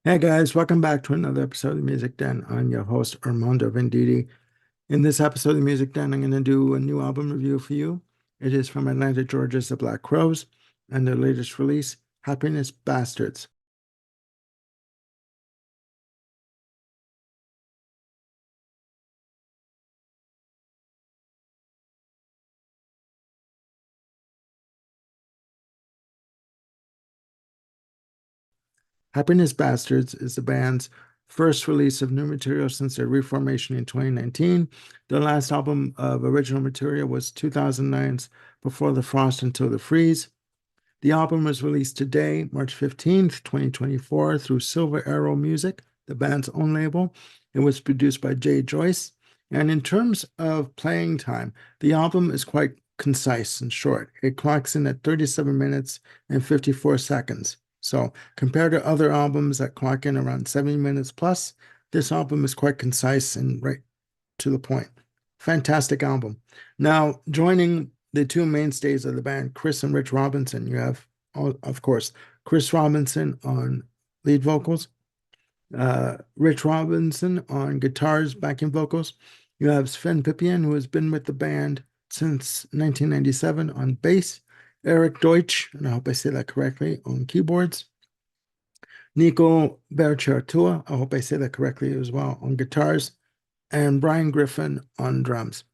Hey guys, welcome back to another episode of Music Den. I'm your host, Armando Venditti. In this episode of Music Den, I'm going to do a new album review for you. It is from Atlanta, Georgia's The Black Crowes and their latest release, Happiness Bastards. Happiness Bastards is the band's first release of new material since their reformation in 2019. Their last album of original material was 2009's Before the Frost Until the Freeze. The album was released today, March 15th, 2024, through Silver Arrow Music, the band's own label. It was produced by Jay Joyce. And in terms of playing time, the album is quite concise and short. It clocks in at 37 minutes and 54 seconds. So compared to other albums that clock in around 70 minutes plus, this album is quite concise and right to the point. Fantastic album. Now, joining the two mainstays of the band, Chris and Rich Robinson, you have, of course, Chris Robinson on lead vocals, Rich Robinson on guitars, backing vocals. You have Sven Pipian, who has been with the band since 1997 on bass, Eric Deutsch, and I hope I say that correctly, on keyboards, Nico Berciartua, I hope I say that correctly as well, on guitars, and Brian Griffin on drums.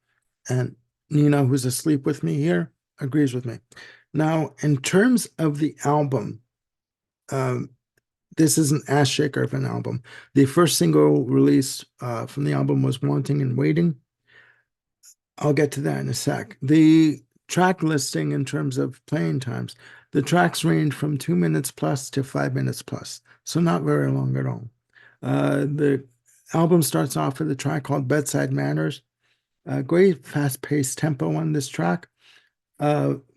And Nina, who's asleep with me here, agrees with me. Now, in terms of the album, um, this is an ass shaker of an album. The first single released from the album was Wanting and Waiting. I'll get to that in a sec. The track listing in terms of playing times, the tracks range from 2 minutes plus to 5 minutes plus, so not very long at all. The album starts off with a track called Bedside Manners. Great fast-paced tempo on this track,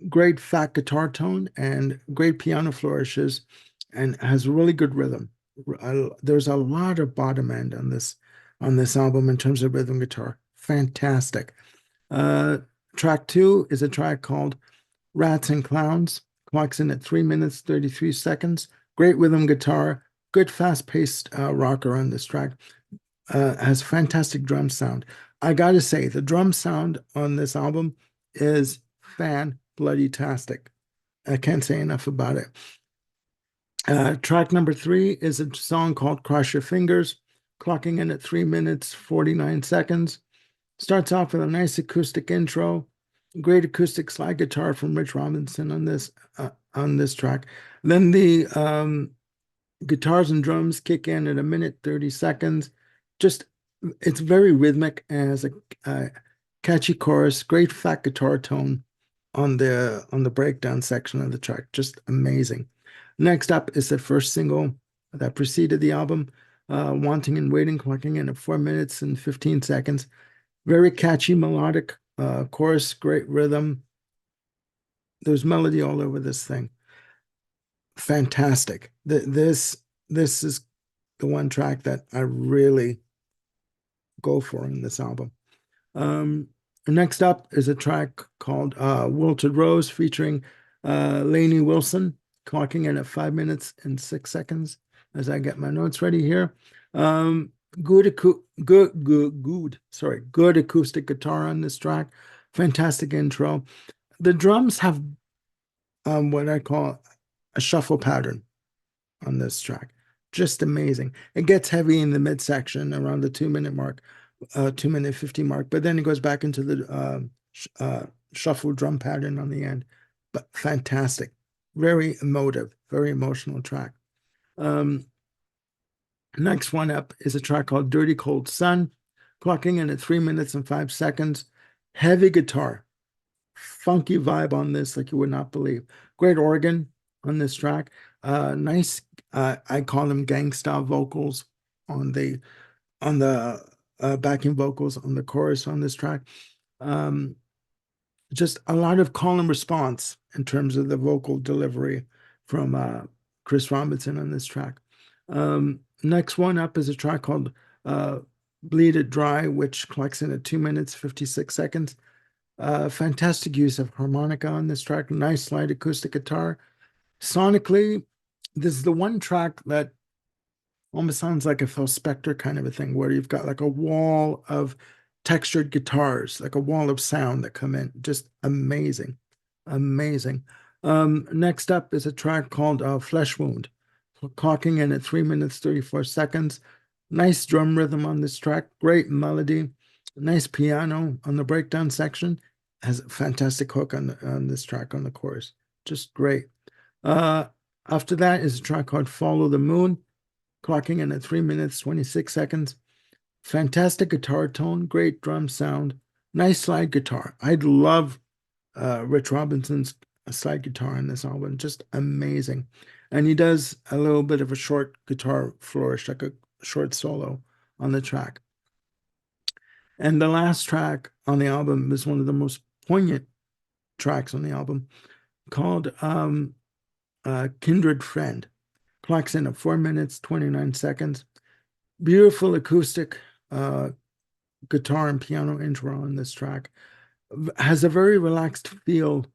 great fat guitar tone, and great piano flourishes, and has really good rhythm. There's a lot of bottom end on this album in terms of rhythm guitar. Fantastic. Uh, Track two is a track called Rats and Clowns. Clocks in at 3 minutes 33 seconds. Great rhythm guitar, good fast-paced rocker on this track. Has fantastic drum sound. I gotta say, the drum sound on this album is fan-bloody-tastic. I can't say enough about it. Track number three is a song called Cross Your Fingers, clocking in at 3 minutes 49 seconds. Starts off with a nice acoustic intro, great acoustic slide guitar from Rich Robinson on this track. Then the guitars and drums kick in at 1 minute 30 seconds. Just it's very rhythmic and has a catchy chorus, great fat guitar tone on the breakdown section of the track. Just amazing. Next up is the first single that preceded the album, Wanting and Waiting, clocking in at 4 minutes and 15 seconds. Very catchy melodic chorus, great rhythm. There's melody all over this thing. Fantastic. This is the one track that I really go for in this album. Next up is a track called Wilted Rose featuring Lainey Wilson, clocking in at 5 minutes and 6 seconds as I get my notes ready here. Good acoustic guitar on this track. Fantastic intro. The drums have what I call a shuffle pattern on this track. Just amazing. It gets heavy in the midsection around the 2 minute mark, 2 minute 50 mark, but then it goes back into the shuffle drum pattern on the end. But fantastic. Very emotive, very emotional track. Next one up is a track called Dirty Cold Sun, clocking in at 3 minutes and 5 seconds. Heavy guitar, funky vibe on this like you would not believe. Great organ on this track. Nice, I call them gangsta vocals on the backing vocals on the chorus on this track. Just a lot of call and response in terms of the vocal delivery from Chris Robinson on this track. Next one up is a track called Bleed It Dry, which clocks in at 2 minutes 56 seconds. Fantastic use of harmonica on this track. Nice slide acoustic guitar. Sonically, this is the one track that almost sounds like a Phil Spector kind of a thing, where you've got like a wall of textured guitars, like a wall of sound that come in. Just amazing, amazing. Next up is a track called Flesh Wound, clocking in at 3 minutes 34 seconds. Nice drum rhythm on this track, great melody, nice piano on the breakdown section. Has a fantastic hook on this track on the chorus, just great. After that is a track called Follow the Moon, clocking in at 3 minutes 26 seconds. Fantastic guitar tone, great drum sound, nice slide guitar. I love Rich Robinson's slide guitar on this album, just amazing. And he does a little bit of a short guitar flourish, like a short solo on the track. And the last track on the album is one of the most poignant tracks on the album, called Kindred Friend. Clocks in at 4 minutes 29 seconds. Beautiful acoustic guitar and piano intro on this track. Has a very relaxed feel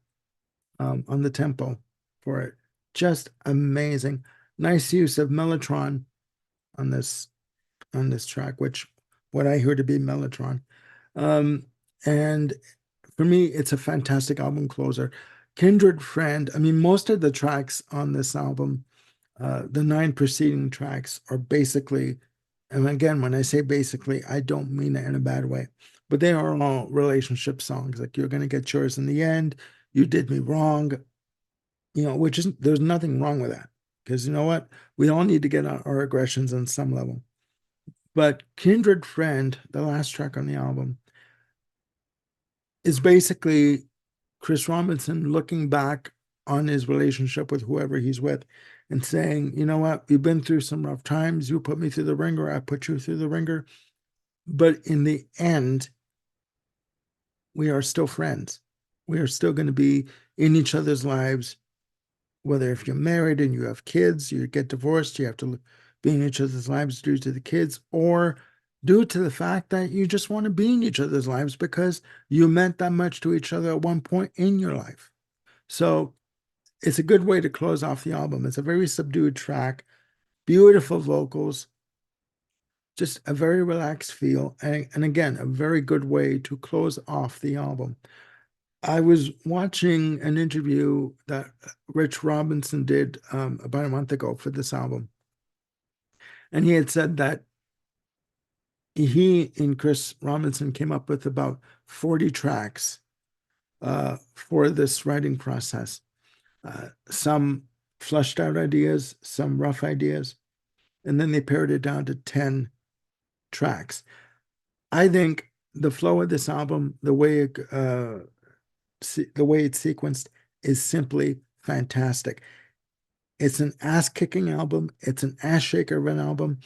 on the tempo for it. Just amazing. Nice use of Mellotron on this track, which what I hear to be Mellotron. And for me, it's a fantastic album closer. Kindred Friend, I mean, most of the tracks on this album, the 9 preceding tracks are basically, and again, when I say basically, I don't mean it in a bad way, but they are all relationship songs. Like, you're going to get yours in the end. You did me wrong, which is, there's nothing wrong with that. Because you know what? We all need to get our aggressions on some level. But Kindred Friend, the last track on the album, is basically Chris Robinson looking back on his relationship with whoever he's with and saying, you know what, we've been through some rough times. You put me through the ringer, I put you through the ringer. But in the end, we are still friends. We are still going to be in each other's lives, whether if you're married and you have kids, you get divorced, you have to be in each other's lives due to the kids, or due to the fact that you just want to be in each other's lives because you meant that much to each other at one point in your life. So it's a good way to close off the album. It's a very subdued track, beautiful vocals, just a very relaxed feel, and again, a very good way to close off the album. I was watching an interview that Rich Robinson did about a month ago for this album. And he had said that he and Chris Robinson came up with about 40 tracks for this writing process. Some fleshed out ideas, some rough ideas, and then they pared it down to 10 tracks. I think the flow of this album, the way it's sequenced, is simply fantastic. It's an ass-kicking album. It's an ass-shaker of an album.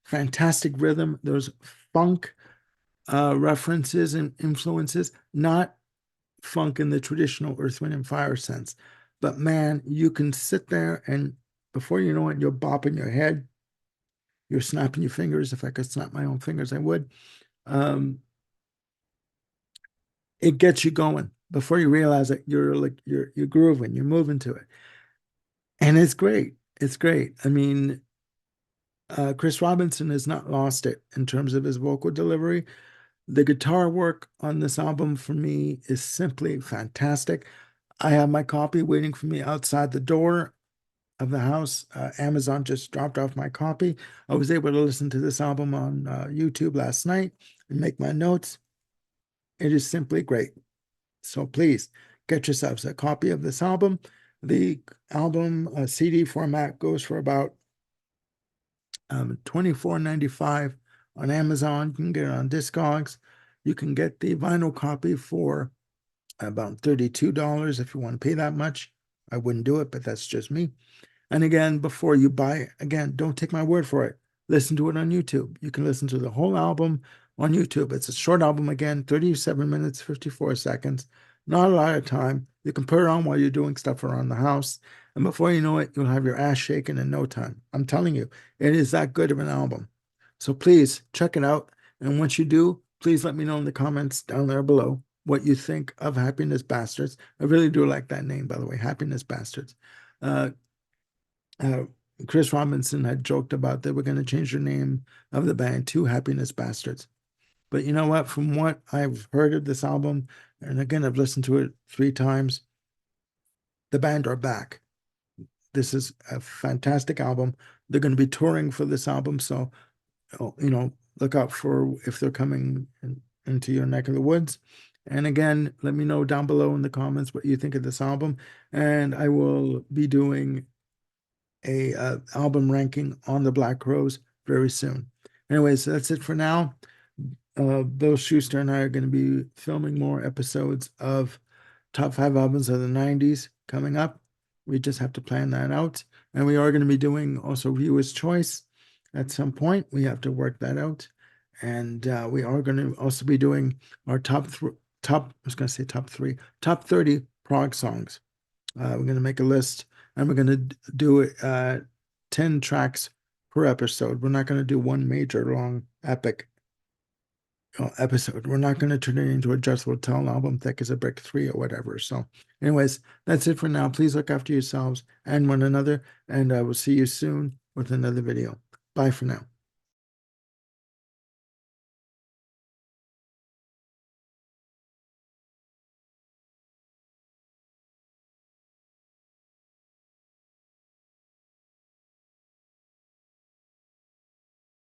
Fantastic rhythm. There's funk references and influences, not funk in the traditional Earth, Wind, and Fire sense. But man, you can sit there and before you know it, you're bopping your head. You're snapping your fingers. If I could snap my own fingers, I would. It gets you going. Before you realize it, you're grooving, you're moving to it. And it's great. It's great. I mean, Chris Robinson has not lost it in terms of his vocal delivery. The guitar work on this album for me is simply fantastic. I have my copy waiting for me outside the door of the house. Amazon just dropped off my copy. I was able to listen to this album on YouTube last night and make my notes. It is simply great. So please get yourselves a copy of this album. The album CD format goes for about $24.95 on Amazon. You can get it on Discogs. You can get the vinyl copy for about $32 if you want to pay that much. I wouldn't do it, but that's just me. And again, before you buy it, again, don't take my word for it. Listen to it on YouTube. You can listen to the whole album on YouTube. It's a short album, again, 37 minutes, 54 seconds. Not a lot of time. You can put it on while you're doing stuff around the house. And before you know it, you'll have your ass shaken in no time. I'm telling you, it is that good of an album. So please check it out. And once you do, please let me know in the comments down there below what you think of Happiness Bastards. I really do like that name, by the way, Happiness Bastards. Uh, Chris Robinson had joked about they were going to change the name of the band to Happiness Bastards. But you know what? From what I've heard of this album, and again, I've listened to it 3 times, the band are back. This is a fantastic album. They're going to be touring for this album, so look out for if they're coming into your neck of the woods. And again, let me know down below in the comments what you think of this album, and I will be doing a album ranking on the Black Crowes very soon. Anyways, that's it for now. Bill Schuster and I are going to be filming more episodes of Top 5 Albums of the 90s coming up. We just have to plan that out. And we are going to be doing also Viewer's Choice at some point. We have to work that out. And we are going to also be doing our top 30 prog songs. We're going to make a list, and we're going to do 10 tracks per episode. We're not going to do one major long epic episode. We're not going to turn it into a Jethro Tull album thick as a brick 3 or whatever. So anyways, that's it for now. Please look after yourselves and one another, and I will see you soon with another video. Bye for now.